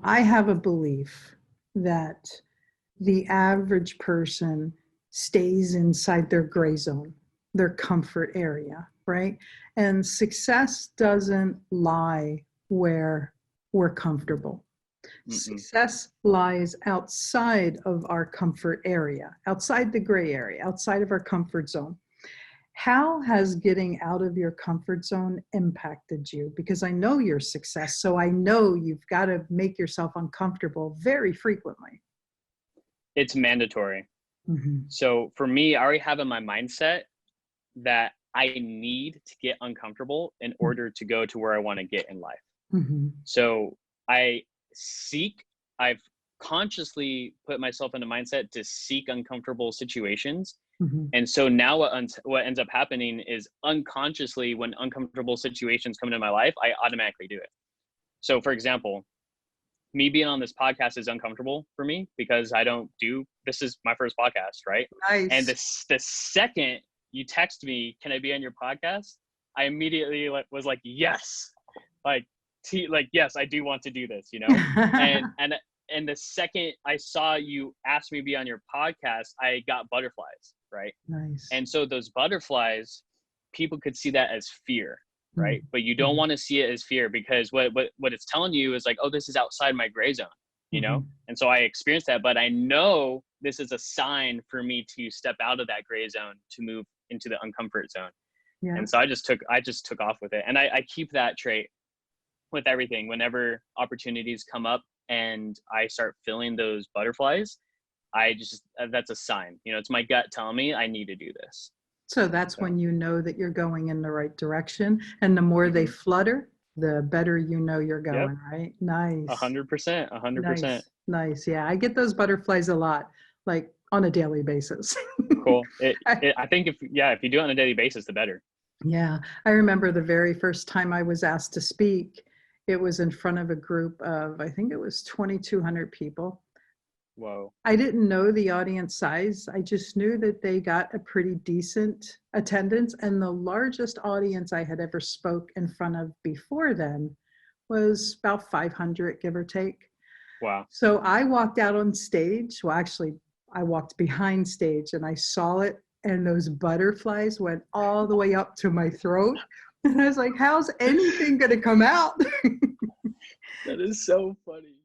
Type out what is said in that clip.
I have a belief that the average person stays inside their gray zone, their comfort area, right? And success doesn't lie where we're comfortable. Mm-mm. Success lies outside of our comfort area, outside the gray area, outside of our comfort zone. How has getting out of your comfort zone impacted you? Because I know your success, so I know you've got to make yourself uncomfortable very frequently. It's mandatory. Mm-hmm. So for me, I already have in my mindset that I need to get uncomfortable in order to go to where I want to get in life. Mm-hmm. So I've consciously put myself in a mindset to seek uncomfortable situations. Mm-hmm. And so now what ends up happening is unconsciously, when uncomfortable situations come into my life, I automatically do it. So for example, me being on this podcast is uncomfortable for me because this is my first podcast, right? And Nice. the second you text me, can I be on your podcast? I immediately was like, yes, yes, I do want to do this, and the second I saw you ask me to be on your podcast, I got butterflies, right? Nice. And so those butterflies, people could see that as fear, right? Mm-hmm. But you don't want to see it as fear, because what it's telling you is like, oh, this is outside my gray zone, Mm-hmm. And so I experienced that, but I know this is a sign for me to step out of that gray zone to move into the uncomfort zone. Yeah. And so I just took off with it. And I keep that trait with everything. Whenever opportunities come up and I start feeling those butterflies, that's a sign, it's my gut telling me I need to do this. So that's when you know that you're going in the right direction. And the more they flutter, the better you know you're going, right? Nice. 100%. Nice. Yeah, I get those butterflies a lot, like on a daily basis. Cool. I think if you do it on a daily basis, the better. Yeah. I remember the very first time I was asked to speak, it was in front of a group of, I think it was 2,200 people. Whoa. I didn't know the audience size. I just knew that they got a pretty decent attendance. And the largest audience I had ever spoke in front of before then was about 500, give or take. Wow. So I walked out on stage. Well, actually, I walked behind stage and I saw it. And those butterflies went all the way up to my throat. And I was like, how's anything going to come out? That is so funny.